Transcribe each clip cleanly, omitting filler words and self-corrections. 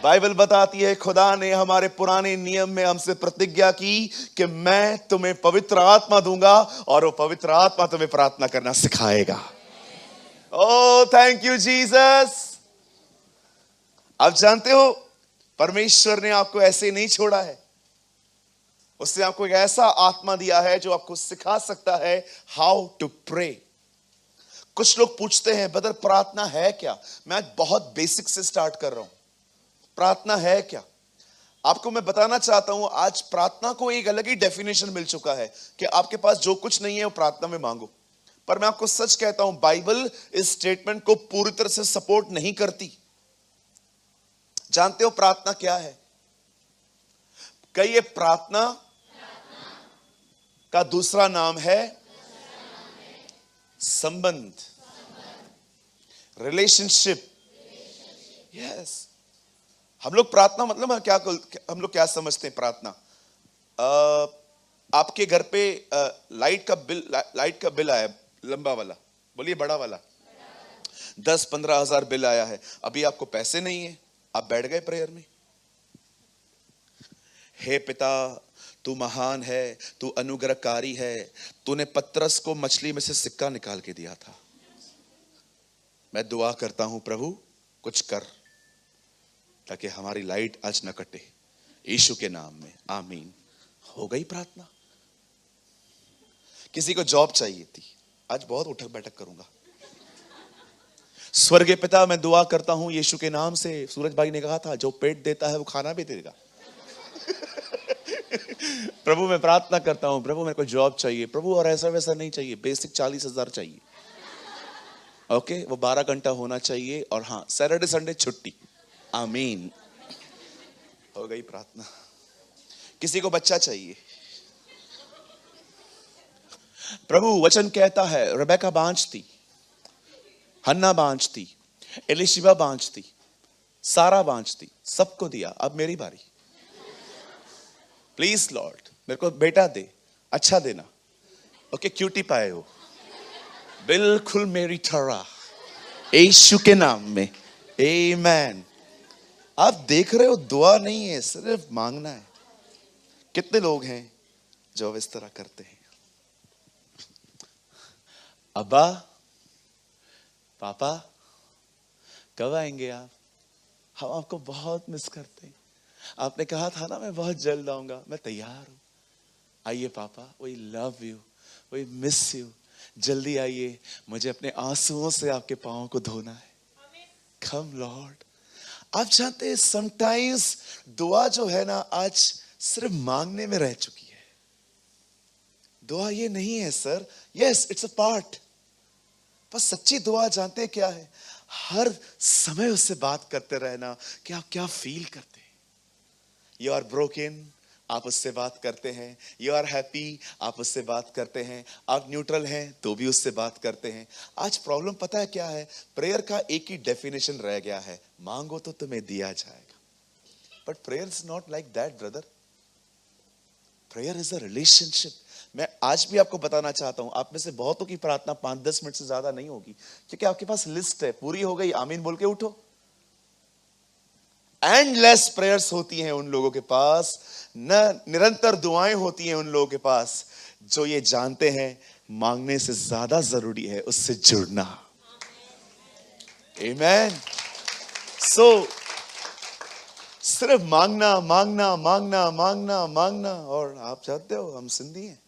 Bible बताती है खुदा ने हमारे पुराने नियम में हमसे प्रतिज्ञा की कि मैं तुम्हें पवित्र आत्मा दूंगा और वो पवित्र आत्मा तुम्हें प्रार्थना करना सिखाएगा। Oh thank you Jesus. आप जानते हो परमेश्वर ने आपको ऐसे नहीं छोड़ा है, उसने आपको एक ऐसा आत्मा दिया है जो आपको सिखा सकता है हाउ टू प्रे। कुछ लोग पूछते हैं ब्रदर प्रार्थना है क्या? मैं आज बहुत बेसिक से स्टार्ट कर रहा हूं। प्रार्थना है क्या? आपको मैं बताना चाहता हूं आज प्रार्थना को एक अलग ही डेफिनेशन मिल चुका है कि आपके पास जो कुछ नहीं है वो प्रार्थना में मांगो। पर मैं आपको सच कहता हूं बाइबल इस स्टेटमेंट को पूरी तरह से सपोर्ट नहीं करती। जानते हो प्रार्थना क्या है? कहिए प्रार्थना का दूसरा नाम है संबंध, रिलेशनशिप। यस, हम लोग प्रार्थना मतलब हम लोग क्या समझते हैं प्रार्थना? आपके घर पे लाइट का बिल आया, लंबा वाला, बोलिए बड़ा वाला, 10-15 हजार बिल आया है। अभी आपको पैसे नहीं है, आप बैठ गए प्रेयर में। हे पिता तू महान है, तू अनुग्रहकारी है, तूने पतरस को मछली में से सिक्का निकाल के दिया था। मैं दुआ करता हूं प्रभु कुछ कर ताकि हमारी लाइट आज न कटे, यीशु के नाम में आमीन। हो गई प्रार्थना। किसी को जॉब चाहिए थी, आज बहुत उठक बैठक करूंगा। स्वर्गीय पिता मैं दुआ करता हूं यीशु के नाम से, सूरज भाई ने कहा था जो पेट देता है वो खाना भी देगा। प्रभु मैं प्रार्थना करता हूं प्रभु मेरे को जॉब चाहिए प्रभु, और ऐसा वैसा नहीं चाहिए, बेसिक 40,000 चाहिए। ओके, वो 12 घंटा होना चाहिए, और हाँ सैटरडे संडे छुट्टी। आमीन। हो गई प्रार्थना। किसी को बच्चा चाहिए, प्रभु वचन कहता है रेबेका बांझ थी, हन्ना बांझ थी, एलिशिबा बांझ थी, सारा बांझ थी, सबको दिया, अब मेरी बारी। प्लीज लॉर्ड मेरे को बेटा दे, अच्छा देना। ओके, क्यूटी पाए हो, बिल्कुल मेरी ठहरा, यीशु के नाम में आमीन। आप देख रहे हो दुआ नहीं है, सिर्फ मांगना है। कितने लोग हैं जो इस तरह करते हैं? अब्बा पापा कब आएंगे आप? हम आपको बहुत मिस करते हैं। आपने कहा था ना मैं बहुत जल्द आऊंगा, मैं तैयार हूं। आइए पापा, we love you, we miss you, जल्दी आइए, मुझे अपने आंसुओं से आपके पांवों को धोना है। कम लॉर्ड। आप जानते हैं समटाइम्स दुआ जो है ना आज सिर्फ मांगने में रह चुकी है। दुआ ये नहीं है sir, yes it's a part, पर सच्ची दुआ जानते हैं क्या है? हर समय उससे बात करते रहना कि आप क्या फील करते हैं। यू आर ब्रोकन, आप उससे बात करते हैं। यू आर हैप्पी, आप उससे बात करते हैं। आप न्यूट्रल हैं तो भी उससे बात करते हैं। आज प्रॉब्लम पता है क्या है? प्रेयर का एक ही डेफिनेशन रह गया है, मांगो तो तुम्हें दिया जाएगा। But prayer is not like that brother. Prayer is a relationship. मैं आज भी आपको बताना चाहता हूं, आप में से बहुतों की प्रार्थना 5-10 मिनट से ज्यादा नहीं होगी, क्योंकि आपके पास लिस्ट है, पूरी हो गई, आमीन बोल के उठो। एंडलेस प्रेयर्स होती हैं उन लोगों के पास, न निरंतर दुआएं होती हैं उन लोगों के पास जो ये जानते हैं मांगने से ज्यादा जरूरी है उससे जुड़ना। आमीन। सो सिर्फ मांगना मांगना मांगना मांगना मांगना, और आप जानते हो हम सिंधी हैं,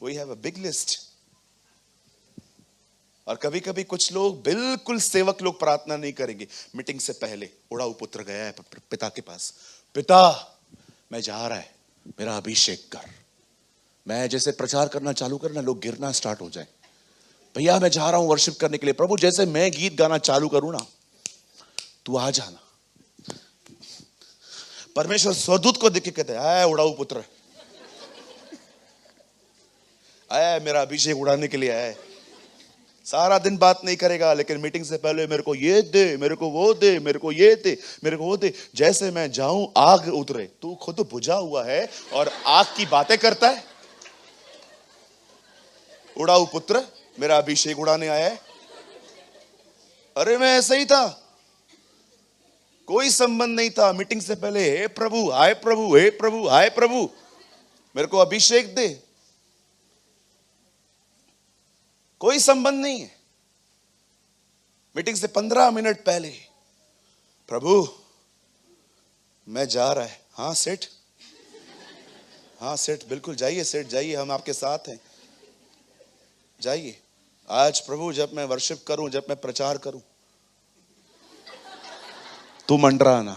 we have a big list. और कभी कभी कुछ लोग, बिल्कुल सेवक लोग प्रार्थना नहीं करेंगे। मीटिंग से पहले उड़ाऊ पुत्र गया है पिता के पास, पिता मैं जा रहा है, मेरा अभिषेक कर। मैं जैसे प्रचार करना चालू करना लोग गिरना स्टार्ट हो जाए। भैया मैं जा रहा हूं वर्शिप करने के लिए, प्रभु जैसे मैं गीत गाना चालू करूं ना तू आ जाना। परमेश्वर स्वदूत को देख के कहते हैं उड़ाऊ पुत्र आया, मेरा अभिषेक उड़ाने के लिए आया है। सारा दिन बात नहीं करेगा, लेकिन मीटिंग से पहले मेरे को ये दे, मेरे को वो दे, मेरे को ये दे, मेरे को वो दे। जैसे मैं जाऊं आग उतरे। तू खुद बुझा हुआ है और आग की बातें करता है। उड़ाऊ पुत्र मेरा अभिषेक उड़ाने आया है। अरे मैं ऐसा ही था, कोई संबंध नहीं था। मीटिंग से पहले हे प्रभु, हाय प्रभु, हे प्रभु, हाय प्रभु, मेरे को अभिषेक दे। कोई संबंध नहीं है। मीटिंग से 15 मिनट पहले, प्रभु मैं जा रहा है। हाँ सेठ, हाँ सेठ, बिल्कुल जाइए सेठ, जाइए, हम आपके साथ हैं, जाइए। आज प्रभु जब मैं वर्शिप करूं, जब मैं प्रचार करूं, तू मंडराना।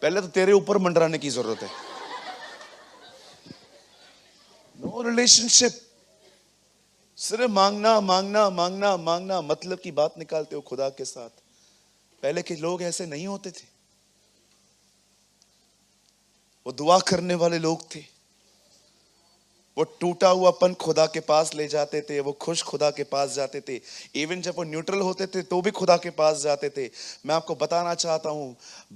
पहले तो तेरे ऊपर मंडराने की जरूरत है। नो रिलेशनशिप, सिर्फ मांगना मांगना मांगना मांगना, मतलब की बात निकालते हो खुदा के साथ। पहले के लोग ऐसे नहीं होते थे, वो दुआ करने वाले लोग थे। वो टूटा हुआपन खुदा के पास ले जाते थे, वो खुश खुदा के पास जाते थे। इवन जब वो न्यूट्रल होते थे तो भी खुदा के पास जाते थे। मैं आपको बताना चाहता हूं,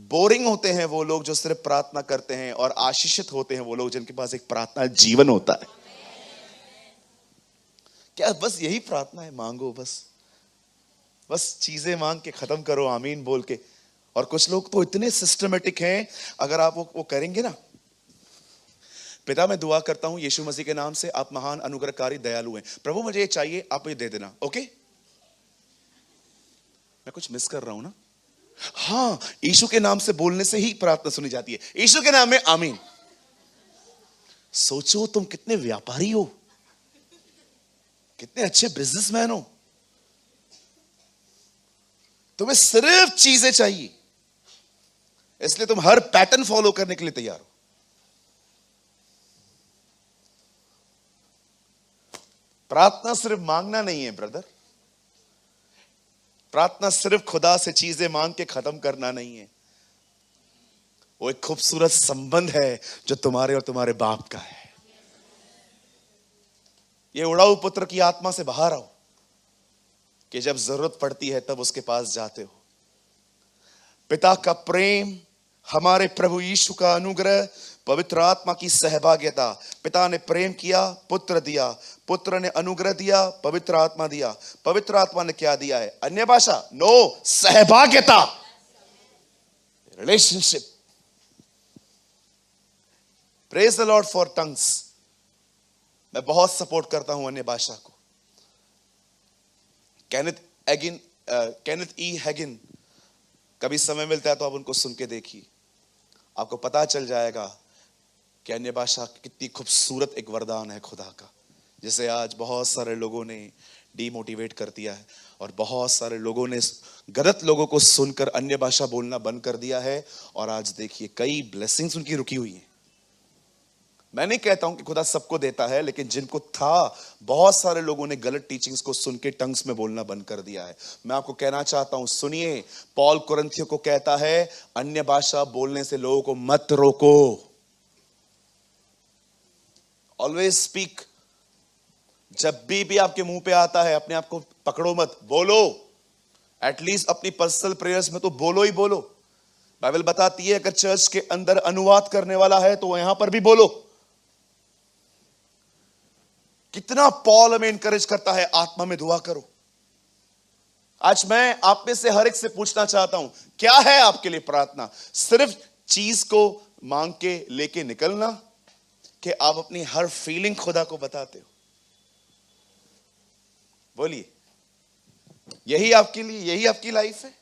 बोरिंग होते हैं वो लोग जो सिर्फ प्रार्थना करते हैं, और आशीषित होते हैं वो लोग जिनके पास एक प्रार्थना जीवन होता है। क्या बस यही प्रार्थना है? मांगो, बस चीजें मांग के खत्म करो आमीन बोल के। और कुछ लोग तो इतने सिस्टमेटिक हैं, अगर आप वो करेंगे ना, पिता मैं दुआ करता हूं यीशु मसीह के नाम से, आप महान अनुग्रहकारी दयालु हैं, प्रभु मुझे ये चाहिए, आप ये दे देना, ओके? मैं कुछ मिस कर रहा हूं ना? हाँ, यीशु के नाम से बोलने से ही प्रार्थना सुनी जाती है। यीशु के नाम में आमीन। सोचो तुम कितने व्यापारी हो, कितने अच्छे बिजनेसमैन हो। तुम्हें सिर्फ चीजें चाहिए, इसलिए तुम हर पैटर्न फॉलो करने के लिए तैयार हो। प्रार्थना सिर्फ मांगना नहीं है ब्रदर। प्रार्थना सिर्फ खुदा से चीजें मांग के खत्म करना नहीं है। वो एक खूबसूरत संबंध है जो तुम्हारे और तुम्हारे बाप का है। ये उड़ाऊ पुत्र की आत्मा से बाहर आओ कि जब जरूरत पड़ती है तब उसके पास जाते हो। पिता का प्रेम, हमारे प्रभु यीशु का अनुग्रह, पवित्र आत्मा की सहभागिता। पिता ने प्रेम किया, पुत्र दिया, पुत्र ने अनुग्रह दिया, पवित्र आत्मा दिया। पवित्र आत्मा ने क्या दिया है? अन्य भाषा? नो, सहभागिता, relationship. Praise the Lord for tongues. मैं बहुत सपोर्ट करता हूं अन्य भाषा को। केनेथ ई हैगिन, कभी समय मिलता है तो आप उनको सुन के देखिए, आपको पता चल जाएगा कि अन्य भाषा कितनी खूबसूरत एक वरदान है खुदा का, जिसे आज बहुत सारे लोगों ने डीमोटिवेट कर दिया है, और बहुत सारे लोगों ने गलत लोगों को सुनकर अन्य भाषा बोलना बंद कर दिया है। और आज देखिए कई ब्लेसिंग्स उनकी रुकी हुई हैं। मैं नहीं कहता हूं कि खुदा सबको देता है, लेकिन जिनको था, बहुत सारे लोगों ने गलत टीचिंग्स को सुन के टंग्स में बोलना बंद कर दिया है। मैं आपको कहना चाहता हूं, सुनिए, पौल कुरिन्थियों को कहता है अन्य भाषा बोलने से लोगों को मत रोको। Always speak. जब भी आपके मुंह पे आता है, अपने आप को पकड़ो मत, बोलो। एटलीस्ट अपनी पर्सनल प्रेयर्स में तो बोलो ही बोलो। बाइबल बताती है अगर चर्च के अंदर अनुवाद करने वाला है तो यहां पर भी बोलो। कितना पॉल हमें इंकरेज करता है, आत्मा में दुआ करो। आज मैं आप में से हर एक से पूछना चाहता हूं, क्या है आपके लिए प्रार्थना? सिर्फ चीज को मांग के लेके निकलना, कि आप अपनी हर फीलिंग खुदा को बताते हो? बोलिए, यही आपके लिए, यही आपकी लाइफ है?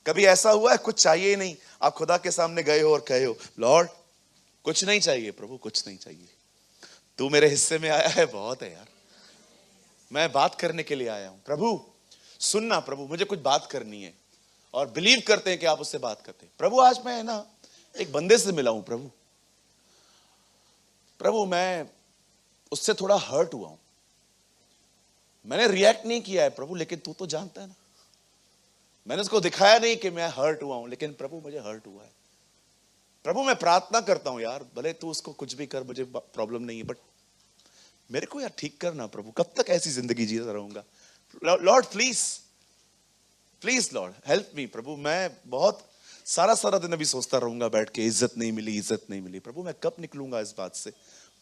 कभी ऐसा हुआ है कुछ चाहिए ही नहीं, आप खुदा के सामने गए हो और कहे हो, लॉर्ड कुछ नहीं चाहिए प्रभु, कुछ नहीं चाहिए, तू मेरे हिस्से में आया है, बहुत है यार, मैं बात करने के लिए आया हूं प्रभु, सुनना प्रभु, मुझे कुछ बात करनी है। और बिलीव करते हैं कि आप उससे बात करते हैं। प्रभु आज मैं ना एक बंदे से मिला हूं प्रभु मैं उससे थोड़ा हर्ट हुआ हूं, मैंने रिएक्ट नहीं किया है प्रभु, लेकिन तू तो जानता है ना, मैंने उसको दिखाया नहीं कि मैं हर्ट हुआ हूं, लेकिन प्रभु मुझे हर्ट हुआ है। प्रभु मैं प्रार्थना करता हूं यार, भले तू उसको कुछ भी कर, मुझे प्रॉब्लम नहीं है, बट मेरे को यार ठीक करना प्रभु, कब तक ऐसी जिंदगी जीता रहूंगा? Lord please please lord help me प्रभु। मैं बहुत सारा दिन अभी सोचता रहूंगा बैठ के, इज्जत नहीं मिली प्रभु, मैं कब निकलूंगा इस बात से?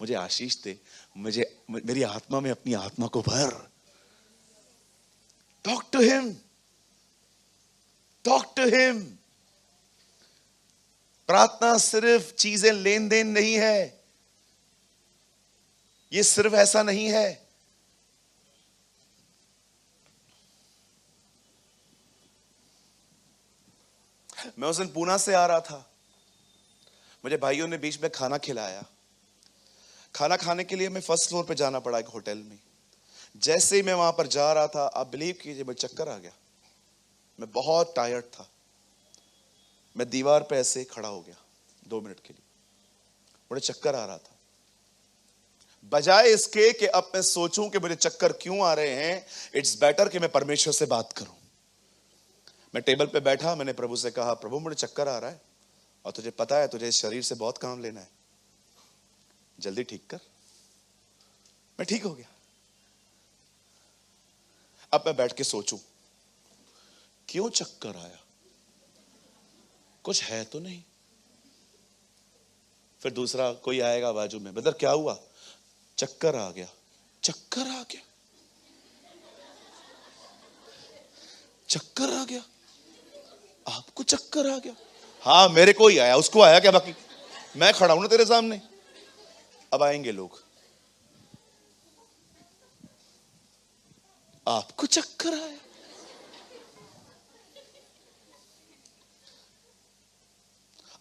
मुझे आशीष दे, मुझे मेरी आत्मा में अपनी आत्मा को भर। Talk to him. Talk to him. प्रार्थना सिर्फ चीजें लेन देन नहीं है, ये सिर्फ ऐसा नहीं है। मैं उस दिन पूना से आ रहा था, मुझे भाइयों ने बीच में खाना खिलाया। खाना खाने के लिए मैं फर्स्ट फ्लोर पे जाना पड़ा एक होटल में। जैसे ही मैं वहां पर जा रहा था, आप बिलीव कीजिए, मुझे चक्कर आ गया। मैं बहुत टायर्ड था। मैं दीवार पे ऐसे खड़ा हो गया 2 मिनट के लिए, मुझे चक्कर आ रहा था। बजाय इसके कि अब मैं सोचूं कि मुझे चक्कर क्यों आ रहे हैं, इट्स बेटर कि मैं परमेश्वर से बात करूं। मैं टेबल पे बैठा, मैंने प्रभु से कहा, प्रभु मुझे चक्कर आ रहा है और तुझे पता है तुझे इस शरीर से बहुत काम लेना है, जल्दी ठीक कर। मैं ठीक हो गया। अब मैं बैठ के सोचूं क्यों चक्कर आया, कुछ है तो नहीं। फिर दूसरा कोई आएगा बाजू में, ब्रदर क्या हुआ, चक्कर आ गया। चक्कर आ गया, चक्कर आ गया, आपको चक्कर आ गया? हाँ मेरे को ही आया, उसको आया क्या? बाकी मैं खड़ा हूं ना तेरे सामने। अब आएंगे लोग, आपको चक्कर आया?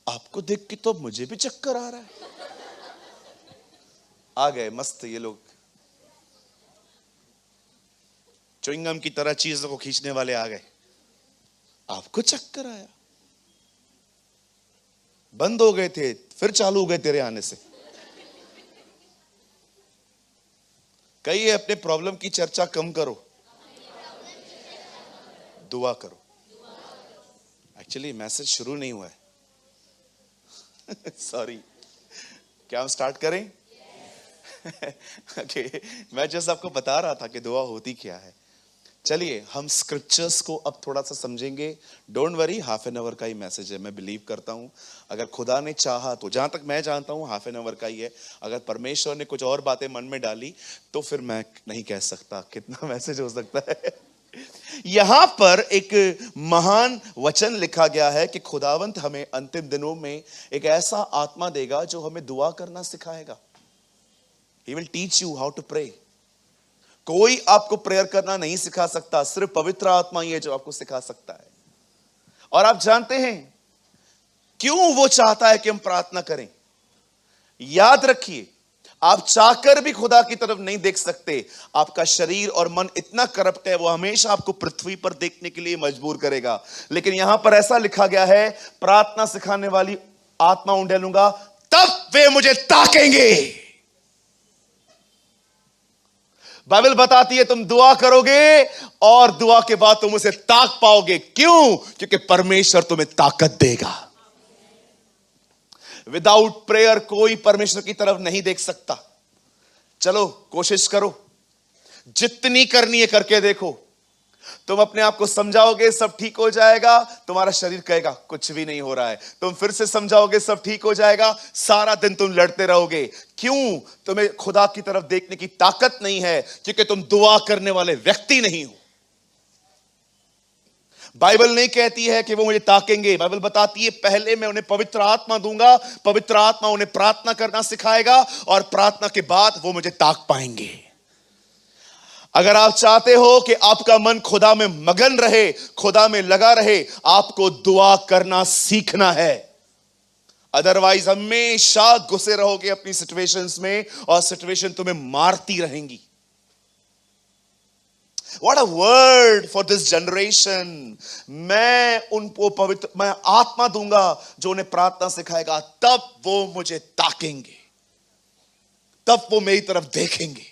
आपको देख के तो मुझे भी चक्कर आ रहा है। आ गए मस्त ये लोग, च्युइंगम की तरह चीजों को खींचने वाले आ गए। आपको चक्कर आया? बंद हो गए थे, फिर चालू हो गए तेरे आने से। कहिए अपने प्रॉब्लम की चर्चा कम करो, दुआ करो। एक्चुअली मैसेज शुरू नहीं हुआ है। सॉरी, क्या हम स्टार्ट करें? ओके, मैं जैसे आपको बता रहा था कि दुआ होती क्या है। चलिए हम स्क्रिप्चर्स को अब थोड़ा सा समझेंगे। Don't worry, half an hour का ही मैसेज है। मैं बिलीव करता हूं अगर खुदा ने चाहा तो, जहां तक मैं जानता हूं हाफ एन आवर का ही है। अगर परमेश्वर ने कुछ और बातें मन में डाली तो फिर मैं नहीं कह सकता कितना मैसेज हो सकता है। यहां पर एक महान वचन लिखा गया है कि खुदावंत हमें अंतिम दिनों में एक ऐसा आत्मा देगा जो हमें दुआ करना सिखाएगा। He will teach you how to pray. कोई आपको प्रेयर करना नहीं सिखा सकता, सिर्फ पवित्र आत्मा ही है जो आपको सिखा सकता है। और आप जानते हैं क्यों वो चाहता है कि हम प्रार्थना करें? याद रखिए, आप चाहकर भी खुदा की तरफ नहीं देख सकते। आपका शरीर और मन इतना करप्ट है, वो हमेशा आपको पृथ्वी पर देखने के लिए मजबूर करेगा। लेकिन यहां पर ऐसा लिखा गया है, प्रार्थना सिखाने वाली आत्मा उंडेलूंगा, तब वे मुझे ताकेंगे। बाइबल बताती है तुम दुआ करोगे और दुआ के बाद तुम उसे ताक पाओगे। क्यों? क्योंकि परमेश्वर तुम्हें ताकत देगा। विदाउट प्रेयर कोई परमेश्वर की तरफ नहीं देख सकता। चलो कोशिश करो, जितनी करनी है करके देखो। तुम अपने आप को समझाओगे सब ठीक हो जाएगा, तुम्हारा शरीर कहेगा कुछ भी नहीं हो रहा है। तुम फिर से समझाओगे सब ठीक हो जाएगा, सारा दिन तुम लड़ते रहोगे। क्यों? तुम्हें खुदा की तरफ देखने की ताकत नहीं है, क्योंकि तुम दुआ करने वाले व्यक्ति नहीं हो। बाइबल नहीं कहती है कि वो मुझे ताकेंगे। बाइबल बताती है पहले मैं उन्हें पवित्र आत्मा दूंगा, पवित्र आत्मा उन्हें प्रार्थना करना सिखाएगा और प्रार्थना के बाद वो मुझे ताक पाएंगे। अगर आप चाहते हो कि आपका मन खुदा में मगन रहे, खुदा में लगा रहे, आपको दुआ करना सीखना है। अदरवाइज हमेशा घुसे रहोगे अपनी सिचुएशंस में और सिचुएशन तुम्हें मारती रहेंगी। What a word for this generation. मैं उनको पवित्र, मैं आत्मा दूंगा जो उन्हें प्रार्थना सिखाएगा, तब वो मुझे ताकेंगे, तब वो मेरी तरफ देखेंगे।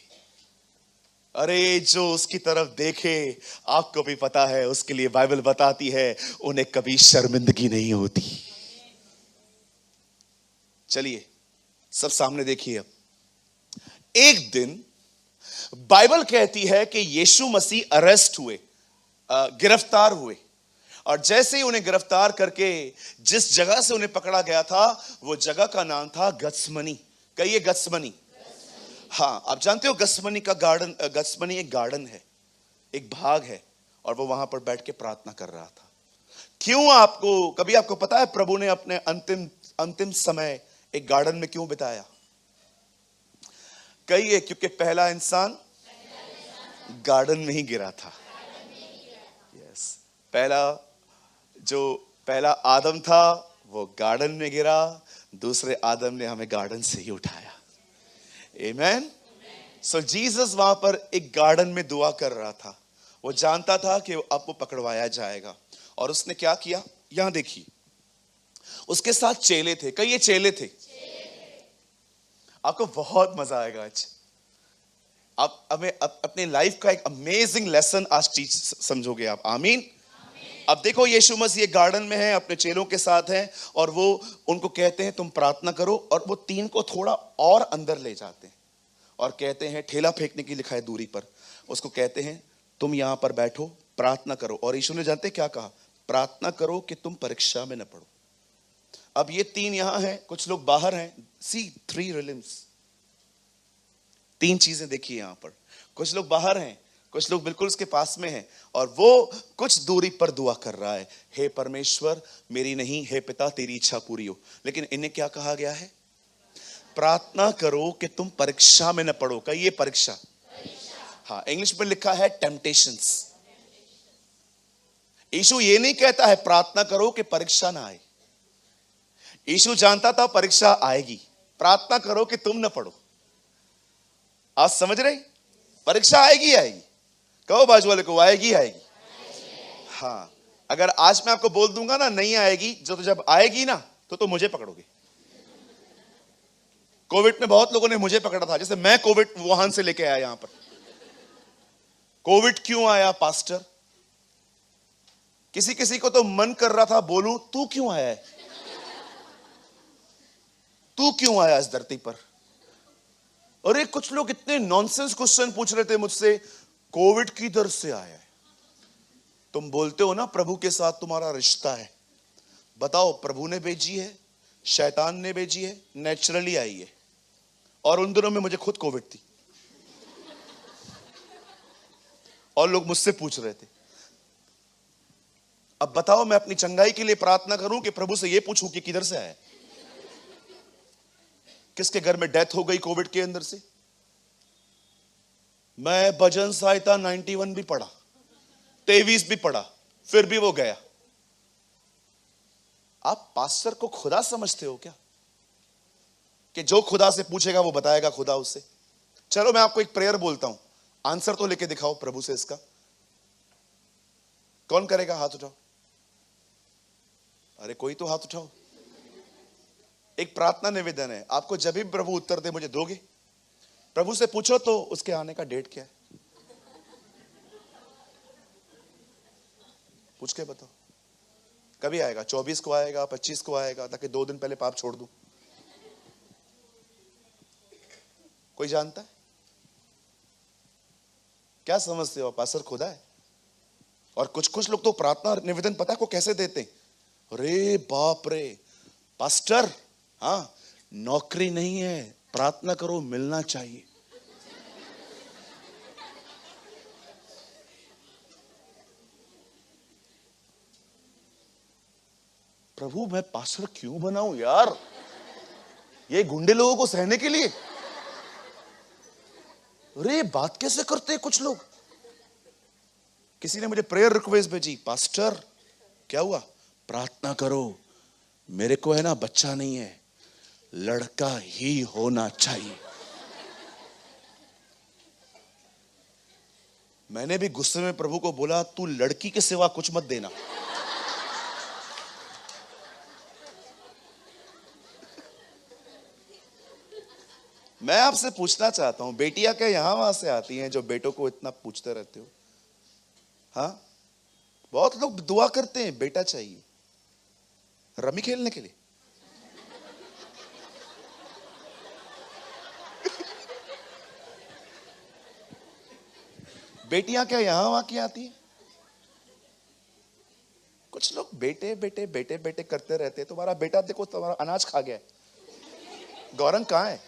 अरे जो उसकी तरफ देखे, आपको भी पता है उसके लिए बाइबल बताती है उन्हें कभी शर्मिंदगी नहीं होती। चलिए सब सामने देखिए। अब एक दिन बाइबल कहती है कि यीशु मसीह अरेस्ट हुए, गिरफ्तार हुए। और जैसे ही उन्हें गिरफ्तार करके जिस जगह से उन्हें पकड़ा गया था, वो जगह का नाम था गत्समनी। कहिए गत्समनी। हाँ, आप जानते हो गत्समनी का गार्डन, गत्समनी एक गार्डन है, एक भाग है, और वो वहां पर बैठ के प्रार्थना कर रहा था। क्यों आपको, कभी आपको पता है प्रभु ने अपने अंतिम अंतिम समय एक गार्डन में क्यों बिताया? कहिए, क्योंकि पहला इंसान गार्डन में ही गिरा था। यस, पहला आदम था वो गार्डन में गिरा, दूसरे आदम ने हमें गार्डन से ही उठाया। आमेन। सो जीसस वहां पर एक गार्डन में दुआ कर रहा था। वो जानता था कि अब वो पकड़वाया जाएगा, और उसने क्या किया? यहां देखिए, उसके साथ चेले थे। कई ये चेले थे। आपको बहुत मजा आएगा आज। आप हमें अपने लाइफ का एक अमेजिंग लेसन आज टीच समझोगे आप। आमीन। अब देखो, यीशु मसीह गार्डन में है, अपने चेलों के साथ हैं, और वो उनको कहते हैं तुम प्रार्थना करो, और वो तीन को थोड़ा और अंदर ले जाते हैं और कहते हैं, ठेला फेंकने की लिखा है दूरी पर, उसको कहते हैं तुम यहां पर बैठो, प्रार्थना करो। और यीशु ने जानते क्या कहा? प्रार्थना करो कि तुम परीक्षा में न पड़ो। अब ये तीन यहां हैं, कुछ लोग बाहर हैं। सी 3 रिलिम्स, 3 चीजें देखिए यहां पर। कुछ लोग बाहर हैं, कुछ लोग बिल्कुल उसके पास में हैं, और वो कुछ दूरी पर दुआ कर रहा है, हे परमेश्वर मेरी नहीं, हे पिता तेरी इच्छा पूरी हो। लेकिन इन्हें क्या कहा गया है? प्रार्थना करो कि तुम परीक्षा में न पड़ो। कहिए ये परीक्षा। हाँ, इंग्लिश में लिखा है टेम्पटेशंस। यीशु ये नहीं कहता है प्रार्थना करो कि परीक्षा ना आए। यीशु जानता था परीक्षा आएगी, प्रार्थना करो कि तुम न पढ़ो। आज समझ रहे? परीक्षा आएगी आएगी। कहो बाजू वाले को, आएगी आएगी। हाँ, अगर आज मैं आपको बोल दूंगा ना नहीं आएगी, तो जब आएगी ना तो मुझे पकड़ोगे। कोविड में बहुत लोगों ने मुझे पकड़ा था, जैसे मैं कोविड वुहान से लेके आया यहां पर। कोविड क्यों आया पास्टर? किसी किसी को तो मन कर रहा था बोलूं, तू क्यों आया है? तू क्यों आया इस धरती पर? और एक कुछ लोग इतने नॉनसेंस क्वेश्चन पूछ रहे थे मुझसे, कोविड किधर से आया है? तुम बोलते हो ना प्रभु के साथ तुम्हारा रिश्ता है, बताओ प्रभु ने भेजी है, शैतान ने भेजी है, नेचुरली आई है? और उन दिनों में मुझे खुद कोविड थी, और लोग मुझसे पूछ रहे थे। अब बताओ, मैं अपनी चंगाई के लिए प्रार्थना करूं कि प्रभु से यह पूछूं कि किधर से आया? किसके घर में डेथ हो गई कोविड के अंदर से? मैं भजन संहिता 91 भी पढ़ा, 23 भी पढ़ा, फिर भी वो गया। आप पास्टर को खुदा समझते हो क्या, कि जो खुदा से पूछेगा वो बताएगा खुदा उससे? चलो मैं आपको एक प्रेयर बोलता हूं, आंसर तो लेके दिखाओ प्रभु से इसका। कौन करेगा? हाथ उठाओ। अरे कोई तो हाथ उठाओ। एक प्रार्थना निवेदन है आपको, जब भी प्रभु उत्तर दे मुझे दोगे? प्रभु से पूछो तो उसके आने का डेट क्या है, पूछ के बताओ। कभी आएगा? 24 को आएगा, 25 को आएगा, ताकि 2 दिन पहले पाप छोड़ दूं। कोई जानता है? क्या समझते हो? पास्टर खुदा है। और कुछ लोग तो प्रार्थना निवेदन पता है को कैसे देते? अरे बाप रे पास्टर, हाँ नौकरी नहीं है, प्रार्थना करो मिलना चाहिए। प्रभु मैं पास्टर क्यों बनाऊं यार, ये गुंडे लोगों को सहने के लिए? अरे बात कैसे करते हैं कुछ लोग। किसी ने मुझे प्रेयर रिक्वेस्ट भेजी, पास्टर क्या हुआ? प्रार्थना करो, मेरे को है ना बच्चा नहीं है, लड़का ही होना चाहिए। मैंने भी गुस्से में प्रभु को बोला, तू लड़की के सिवा कुछ मत देना। मैं आपसे पूछना चाहता हूं, बेटियां क्या यहां वहां से आती हैं जो बेटों को इतना पूछते रहते हो? हाँ, बहुत लोग दुआ करते हैं बेटा चाहिए, रमी खेलने के लिए। बेटियां क्या यहां वहां की आती हैं? कुछ लोग बेटे बेटे बेटे बेटे करते रहते हैं। तुम्हारा बेटा देखो तुम्हारा अनाज खा गया है। गौरंग कहां है?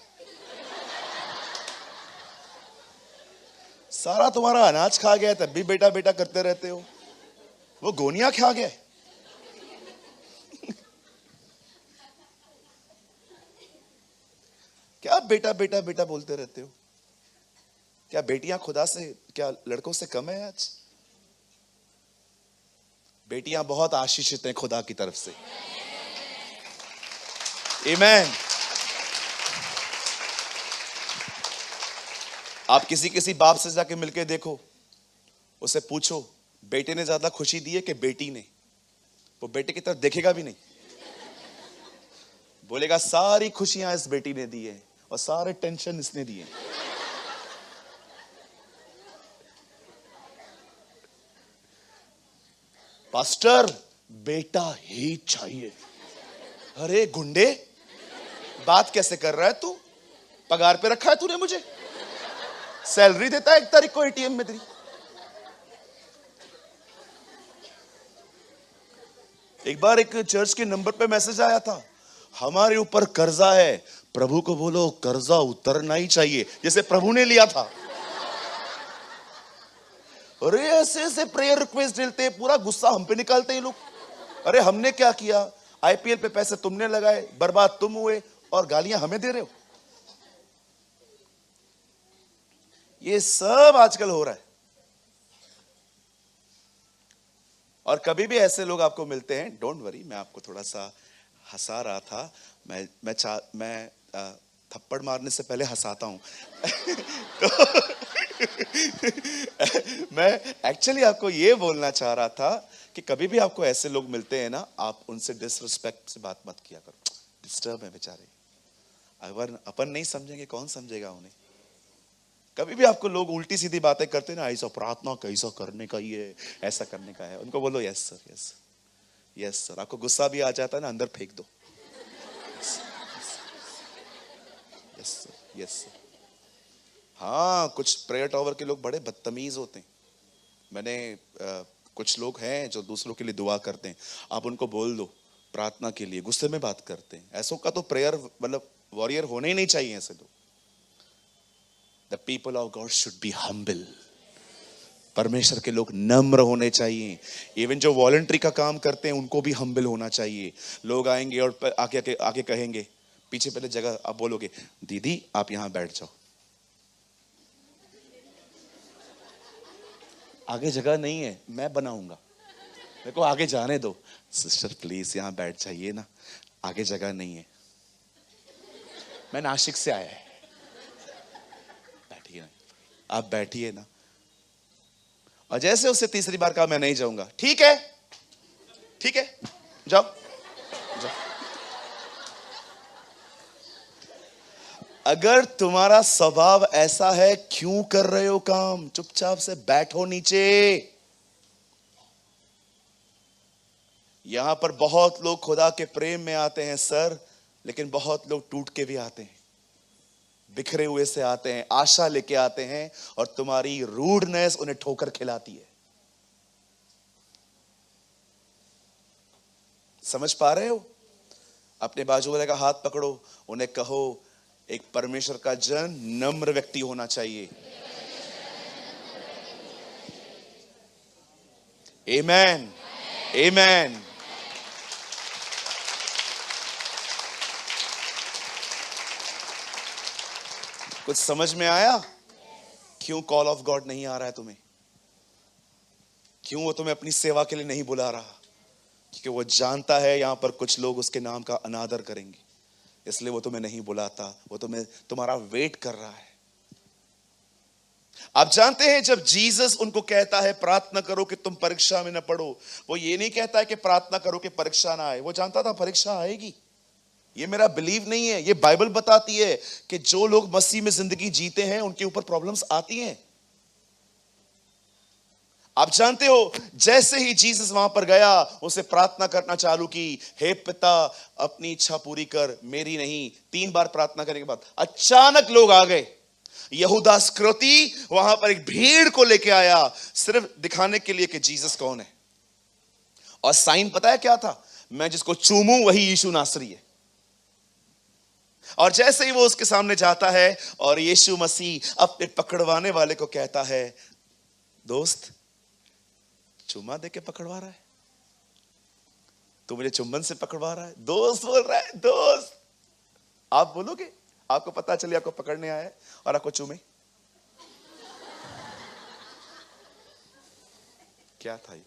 सारा तुम्हारा अनाज खा गया, तब भी बेटा बेटा करते रहते हो। वो गोनिया खा गया। बेटा बेटा बेटा बोलते रहते हो? क्या बेटियां खुदा से, क्या लड़कों से कम है आज? बेटियां बहुत आशीषित हैं खुदा की तरफ से। आमीन। आप किसी किसी बाप से जाके मिलके देखो, उसे पूछो बेटे ने ज्यादा खुशी दी है कि बेटी ने, वो बेटे की तरफ देखेगा भी नहीं, बोलेगा सारी खुशियां इस बेटी ने दी है और सारे टेंशन इसने दिए। पास्टर बेटा ही चाहिए। अरे गुंडे, बात कैसे कर रहा है तू? पगार पे रखा है तूने मुझे? सैलरी देता है 1 तारीख को एटीएम में तेरी? एक बार एक चर्च के नंबर पे मैसेज आया था, हमारे ऊपर कर्जा है, प्रभु को बोलो कर्जा उतरना ही चाहिए, जैसे प्रभु ने लिया था। अरे ऐसे ऐसे प्रेयर रिक्वेस्ट देते हैं, पूरा गुस्सा हम पे निकालते हैं लोग। अरे हमने क्या किया? आईपीएल पे पैसे तुमने लगाए, बर्बाद तुम हुए और गालियां हमें दे रहे हो। ये सब आजकल हो रहा है। और कभी भी ऐसे लोग आपको मिलते हैं, डोंट वरी, मैं आपको थोड़ा सा हंसा रहा था। मैं थप्पड़ मारने से पहले हंसाता हूं। तो मैं एक्चुअली आपको ये बोलना चाह रहा था कि कभी भी आपको ऐसे लोग मिलते हैं ना, आप उनसे डिसरिस्पेक्ट से बात मत किया करो। डिस्टर्ब है बेचारे, अगर अपन नहीं समझेंगे कौन समझेगा उन्हें। कभी भी आपको लोग उल्टी सीधी बातें करते हैं ना, ऐसा प्रार्थना कैसा करने का ही है, ऐसा करने का है, उनको बोलो yes sir, yes yes sir. आपको गुस्सा भी आ जाता है ना, अंदर फेंक दो, यस सर यस सर। हाँ, कुछ प्रेयर टॉवर के लोग बड़े बदतमीज होते हैं। मैंने कुछ लोग हैं जो दूसरों के लिए दुआ करते हैं, आप उनको बोल दो प्रार्थना के लिए, गुस्से में बात करते हैं। ऐसों का तो प्रेयर मतलब वॉरियर होने ही नहीं चाहिए ऐसे लोग। The people of God should be humble. परमेश्वर के लोग नम्र होने चाहिए। इवन जो वॉलंटरी का काम करते हैं उनको भी हम्बल होना चाहिए। लोग आएंगे और आके कहेंगे, पीछे पहले जगह आप बोलोगे दीदी आप यहां बैठ जाओ, आगे जगह नहीं है मैं बनाऊंगा, मेरे को आगे जाने दो। सिस्टर प्लीज यहां बैठ जाइए ना, आगे जगह नहीं है, मैं नासिक से आया है, बैठिए ना, आप बैठिए ना। और जैसे उससे तीसरी बार कहा मैं नहीं जाऊंगा, ठीक है ठीक है जाओ जाओ। अगर तुम्हारा स्वभाव ऐसा है, क्यों कर रहे हो काम? चुपचाप से बैठो नीचे। यहां पर बहुत लोग खुदा के प्रेम में आते हैं सर, लेकिन बहुत लोग टूट के भी आते हैं, बिखरे हुए से आते हैं, आशा लेके आते हैं, और तुम्हारी रूडनेस उन्हें ठोकर खिलाती है। समझ पा रहे हो? अपने बाजू वाले का हाथ पकड़ो, उन्हें कहो एक परमेश्वर का जन नम्र व्यक्ति होना चाहिए। आमेन आमेन। कुछ समझ में आया क्यों कॉल ऑफ गॉड नहीं आ रहा है तुम्हें? क्यों वो तुम्हें अपनी सेवा के लिए नहीं बुला रहा? क्योंकि वो जानता है यहां पर कुछ लोग उसके नाम का अनादर करेंगे, इसलिए वो तुम्हें नहीं बुलाता। वो तुम्हारा वेट कर रहा है। आप जानते हैं जब जीसस उनको कहता है प्रार्थना करो कि तुम परीक्षा में न पड़ो, वो ये नहीं कहता है कि प्रार्थना करो कि परीक्षा ना आए। वो जानता था परीक्षा आएगी। ये मेरा बिलीव नहीं है, ये बाइबल बताती है कि जो लोग मसीह में जिंदगी जीते हैं उनके ऊपर प्रॉब्लम्स आती हैं। आप जानते हो जैसे ही जीसस वहां पर गया, उसे प्रार्थना करना चालू की, हे पिता अपनी इच्छा पूरी कर, मेरी नहीं। 3 बार प्रार्थना करने के बाद अचानक लोग आ गए। यहूदा इस्करियोती वहां पर एक भीड़ को लेके आया, सिर्फ दिखाने के लिए कि जीसस कौन है। और साइन पता है क्या था? मैं जिसको चूमूं वही यीशु नासरी है। और जैसे ही वो उसके सामने जाता है और यीशु मसीह अपने पकड़वाने वाले को कहता है, दोस्त चुम्मा दे के पकड़वा रहा है, तू मुझे चुंबन से पकड़वा रहा है। दोस्त बोल रहा है, दोस्त। आप बोलोगे? आपको पता चले आपको पकड़ने आया है और आपको चूमे। क्या था ये?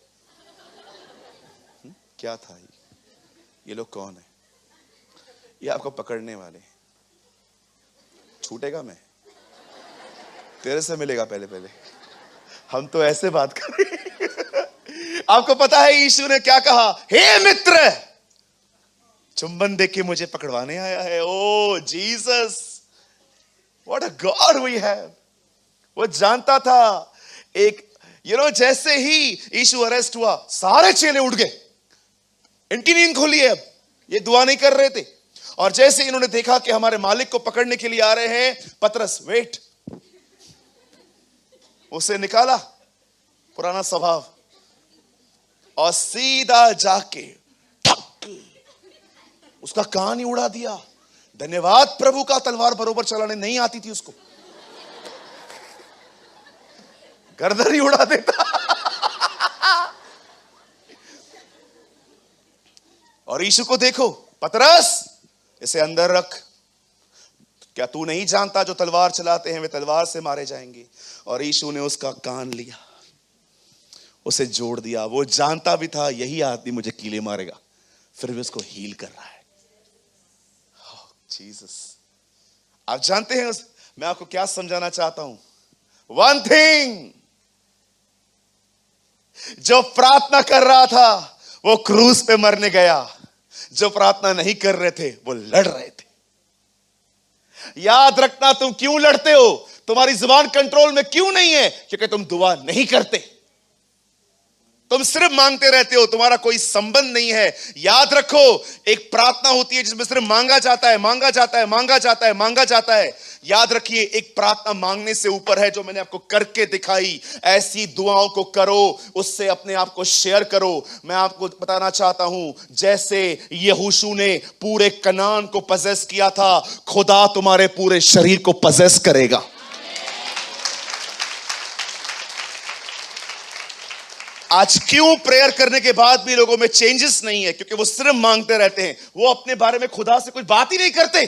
क्या था ये लोग कौन है? ये आपको पकड़ने वाले हैं। छूटेगा मैं? तेरे से मिलेगा पहले पहले। हम तो ऐसे बात कर रहे हैं। आपको पता है यीशु ने क्या कहा? हे मित्र, चुंबन देके मुझे पकड़वाने आया है। Oh Jesus, what a God we have. वो जानता था एक जैसे ही यीशु अरेस्ट हुआ, सारे चेले उठ गए। इनकी नींद खुली है। अब ये दुआ नहीं कर रहे थे। और जैसे इन्होंने देखा कि हमारे मालिक को पकड़ने के लिए आ रहे हैं, पतरस वेट, उसे निकाला पुराना स्वभाव और सीधा जाके ठक उसका कान ही उड़ा दिया। धन्यवाद प्रभु का, तलवार बरोबर चलाने नहीं आती थी उसको, गर्दन ही उड़ा देता। और यीशु को देखो, पतरस इसे अंदर रख। क्या तू नहीं जानता जो तलवार चलाते हैं वे तलवार से मारे जाएंगे? और यीशु ने उसका कान लिया, उसे जोड़ दिया। वो जानता भी था यही आदमी मुझे कीले मारेगा, फिर भी उसको हील कर रहा है। जीसस, आप जानते हैं मैं आपको क्या समझाना चाहता हूं? वन थिंग, जो प्रार्थना कर रहा था वो क्रूस पे मरने गया, जो प्रार्थना नहीं कर रहे थे वो लड़ रहे थे। याद रखना, तुम क्यों लड़ते हो? तुम्हारी जुबान कंट्रोल में क्यों नहीं है? क्योंकि तुम दुआ नहीं करते, तुम सिर्फ मांगते रहते हो, तुम्हारा कोई संबंध नहीं है। याद रखो, एक प्रार्थना होती है जिसमें सिर्फ मांगा जाता है, मांगा जाता है, मांगा जाता है, मांगा जाता है। याद रखिए, एक प्रार्थना मांगने से ऊपर है, जो मैंने आपको करके दिखाई। ऐसी दुआओं को करो, उससे अपने आप को शेयर करो। मैं आपको बताना चाहता हूं, जैसे यहोशू ने पूरे कनान को पजेस किया था, खुदा तुम्हारे पूरे शरीर को पजेस करेगा। आज क्यों प्रेयर करने के बाद भी लोगों में चेंजेस नहीं है? क्योंकि वो सिर्फ मांगते रहते हैं, वो अपने बारे में खुदा से कुछ बात ही नहीं करते,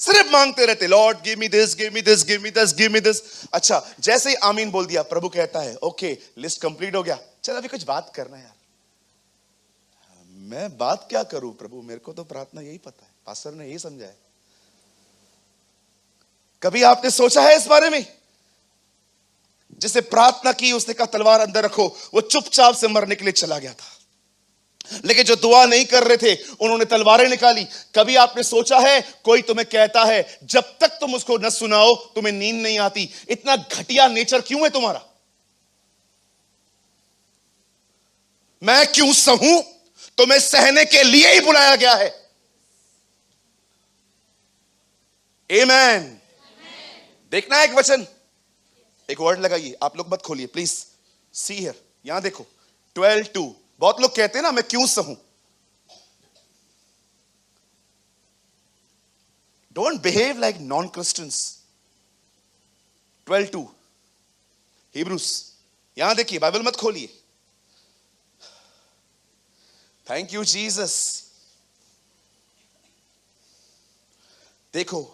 सिर्फ मांगते रहते। Lord give me this, give me this, give me this, give me this. अच्छा, जैसे ही आमीन बोल दिया, प्रभु कहता है ओके, लिस्ट कंप्लीट हो गया, चल अभी कुछ बात करना है। यार मैं बात क्या करूं प्रभु, मेरे को तो प्रार्थना यही पता है, पास्टर ने यही समझाया। कभी आपने सोचा है इस बारे में? जिसे प्रार्थना की उसने कहा तलवार अंदर रखो, वो चुपचाप से मरने के लिए चला गया था। लेकिन जो दुआ नहीं कर रहे थे उन्होंने तलवारें निकाली। कभी आपने सोचा है, कोई तुम्हें कहता है जब तक तुम उसको न सुनाओ तुम्हें नींद नहीं आती? इतना घटिया नेचर क्यों है तुम्हारा? मैं क्यों सहूं? तुम्हें सहने के लिए ही बुलाया गया है। आमेन। देखना है एक वचन, एक वर्ड लगाइए, आप लोग मत खोलिए प्लीज। सी हियर, यहां देखो 12:2। बहुत लोग कहते हैं ना मैं क्यों सहूं। Don't behave like non Christians. 12:2 Hebrews, यहां देखिए, बाइबल मत खोलिए। Thank you Jesus. देखो,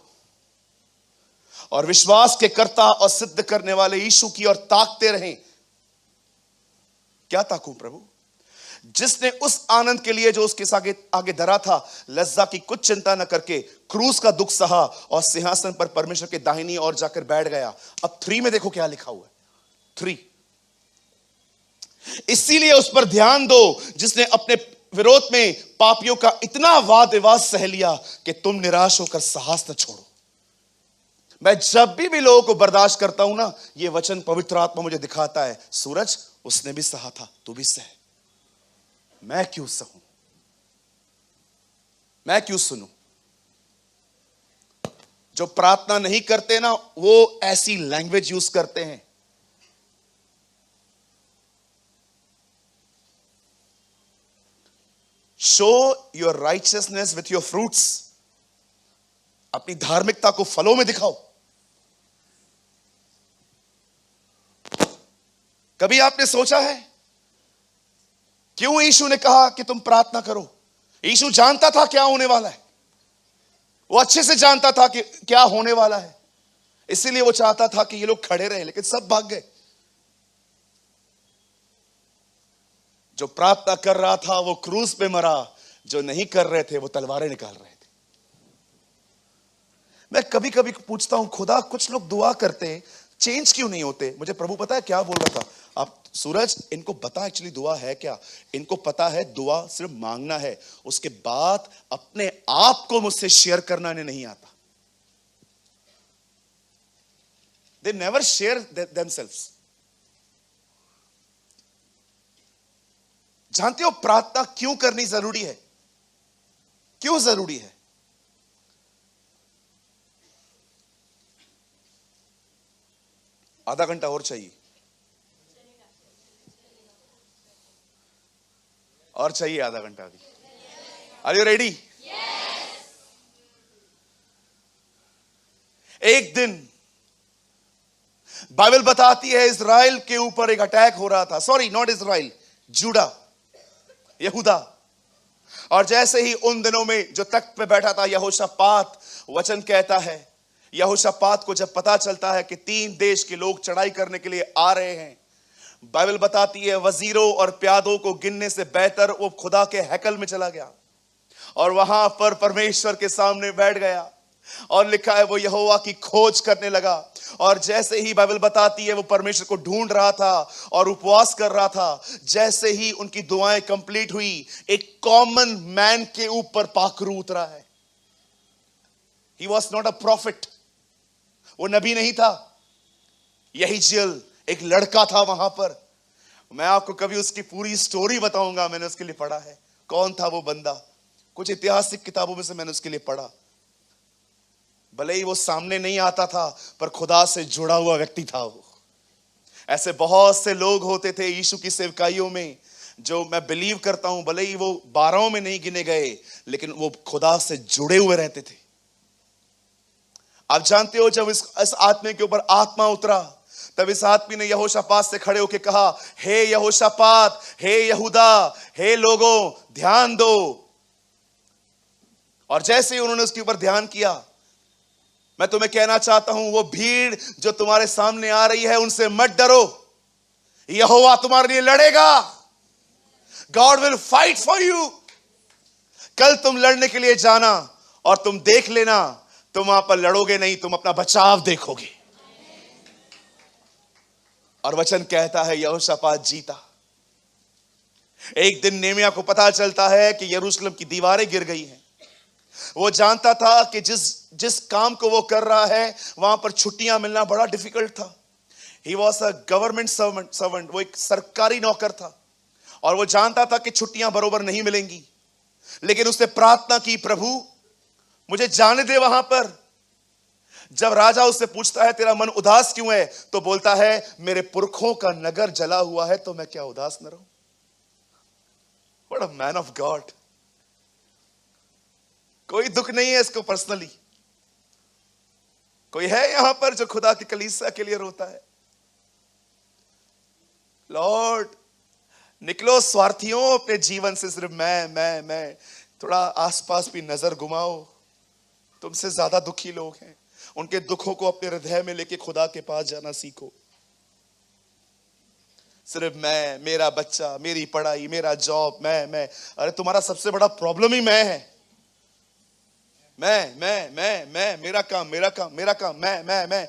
और विश्वास के कर्ता और सिद्ध करने वाले यीशु की ओर ताकते रहें। क्या ताकूं प्रभु? जिसने उस आनंद के लिए जो उसके आगे धरा था, लज्जा की कुछ चिंता न करके क्रूस का दुख सहा और सिंहासन पर परमेश्वर के दाहिनी ओर जाकर बैठ गया। अब 3 में देखो क्या लिखा हुआ है। 3, इसीलिए उस पर ध्यान दो जिसने अपने विरोध में पापियों का इतना वाद विवाद सह लिया कि तुम निराश होकर साहस न छोड़ो। मैं जब भी लोगों को बर्दाश्त करता हूं ना, ये वचन पवित्र आत्मा मुझे दिखाता है, सूरज उसने भी सहा था, तू भी सह। मैं क्यों सहूं? मैं क्यों सुनूं? जो प्रार्थना नहीं करते ना, वो ऐसी लैंग्वेज यूज करते हैं। Show your righteousness with your fruits. अपनी धार्मिकता को फलों में दिखाओ। कभी आपने सोचा है क्यों यीशु ने कहा कि तुम प्रार्थना करो? यीशु जानता था क्या होने वाला है। वो अच्छे से जानता था कि क्या होने वाला है, इसीलिए वो चाहता था कि ये लोग खड़े रहे, लेकिन सब भाग गए। जो प्रार्थना कर रहा था वो क्रूस पे मरा, जो नहीं कर रहे थे वो तलवारें निकाल रहे थे। मैं कभी कभी पूछता हूं, खुदा कुछ लोग दुआ करते हैं, चेंज क्यों नहीं होते? मुझे प्रभु पता है क्या बोल रहा था, आप सूरज इनको पता एक्चुअली दुआ है क्या? इनको पता है दुआ सिर्फ मांगना है, उसके बाद अपने आप को मुझसे शेयर करना इन्हें नहीं आता। They never share themselves. जानते हो प्रार्थना क्यों करनी जरूरी है? क्यों जरूरी है? आधा घंटा और चाहिए, और चाहिए आधा घंटा भी। Are you ready? एक दिन बाइबल बताती है इजराइल के ऊपर एक अटैक हो रहा था। सॉरी, नॉट इजराइल, जूडा, यहूदा। और जैसे ही उन दिनों में जो तख्त पे बैठा था यहोशापात, वचन कहता है यहोशापात को जब पता चलता है कि 3 देश के लोग चढ़ाई करने के लिए आ रहे हैं, बाइबल बताती है वजीरों और प्यादों को गिनने से बेहतर वो खुदा के हैकल में चला गया और वहां पर परमेश्वर के सामने बैठ गया। और लिखा है वो यहोवा की खोज करने लगा। और जैसे ही बाइबल बताती है वो परमेश्वर को ढूंढ रहा था और उपवास कर रहा था, जैसे ही उनकी दुआएं कंप्लीट हुई, एक कॉमन मैन के ऊपर पाखरू उतरा है। He was not a profit, वो नबी नहीं था, यही जेल एक लड़का था वहां पर। मैं आपको कभी उसकी पूरी स्टोरी बताऊंगा, मैंने उसके लिए पढ़ा है। कौन था वो बंदा? कुछ ऐतिहासिक किताबों में से मैंने उसके लिए पढ़ा। भले ही वो सामने नहीं आता था, पर खुदा से जुड़ा हुआ व्यक्ति था वो। ऐसे बहुत से लोग होते थे यीशु की सेवकाइयों में, जो मैं बिलीव करता हूं भले ही वो 12 में नहीं गिने गए, लेकिन वो खुदा से जुड़े हुए रहते थे। आप जानते हो जब इस आदमी के ऊपर आत्मा उतरा, तब इस आदमी ने यहोशापात से खड़े होकर कहा, हे यहोशापात, हे यहूदा, हे लोगों, ध्यान दो। और जैसे ही उन्होंने उसके ऊपर ध्यान किया, मैं तुम्हें कहना चाहता हूं, वो भीड़ जो तुम्हारे सामने आ रही है उनसे मत डरो, यहोवा तुम्हारे लिए लड़ेगा। God will fight for you. कल तुम लड़ने के लिए जाना और तुम देख लेना, तुम वहां पर लड़ोगे नहीं, तुम अपना बचाव देखोगे। और वचन कहता है यहोशापात जीता। एक दिन नेमिया को पता चलता है कि यरूशलेम की दीवारें गिर गई हैं। वो जानता था कि जिस काम को वो कर रहा है वहां पर छुट्टियां मिलना बड़ा डिफिकल्ट था। He was a government servant, वो एक सरकारी नौकर था और वो जानता था कि छुट्टियां बरोबर नहीं मिलेंगी। लेकिन उसने प्रार्थना की, प्रभु मुझे जाने दे वहां पर। जब राजा उससे पूछता है तेरा मन उदास क्यों है, तो बोलता है मेरे पुरखों का नगर जला हुआ है, तो मैं क्या उदास न रहूं। What a man of God. कोई दुख नहीं है इसको पर्सनली। कोई है यहां पर जो खुदा की कलीसिया के लिए रोता है? लॉर्ड निकलो स्वार्थियों अपने जीवन से, सिर्फ मैं। थोड़ा आसपास भी नजर घुमाओ। तुमसे ज्यादा दुखी लोग हैं, उनके दुखों को अपने हृदय में लेके खुदा के पास जाना सीखो। सिर्फ मैं, मेरा बच्चा, मेरी पढ़ाई, मेरा जॉब, मैं। अरे तुम्हारा सबसे बड़ा प्रॉब्लम ही मैं है। मैं, मेरा काम, मैं।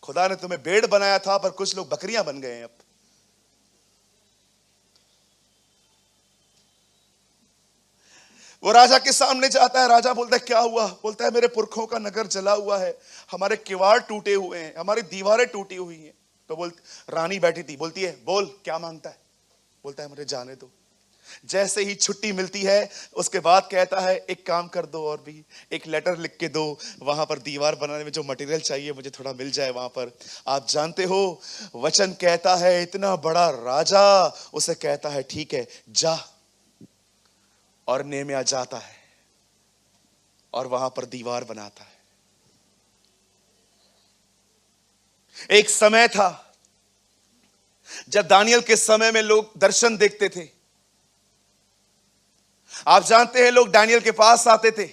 खुदा ने तुम्हें भेड़ बनाया था, पर कुछ लोग बकरियां बन गए हैं अब। वो राजा के सामने जाता है, राजा बोलता है क्या हुआ? बोलता है मेरे पुरखों का नगर जला हुआ है, हमारे किवाड़ टूटे हुए हैं, हमारी दीवारें टूटी हुई हैं। तो रानी बैठी थी, बोलती है बोल क्या मांगता है? बोलता है मुझे जाने दो। जैसे ही छुट्टी मिलती है उसके बाद कहता है एक काम कर दो, और भी एक लेटर लिख के दो, वहां पर दीवार बनाने में जो मटेरियल चाहिए मुझे थोड़ा मिल जाए वहां पर। आप जानते हो वचन कहता है इतना बड़ा राजा उसे कहता है ठीक है जा। और नेमिया जाता है और वहां पर दीवार बनाता है। एक समय था जब दानियल के समय में लोग दर्शन देखते थे। आप जानते हैं लोग दानियल के पास आते थे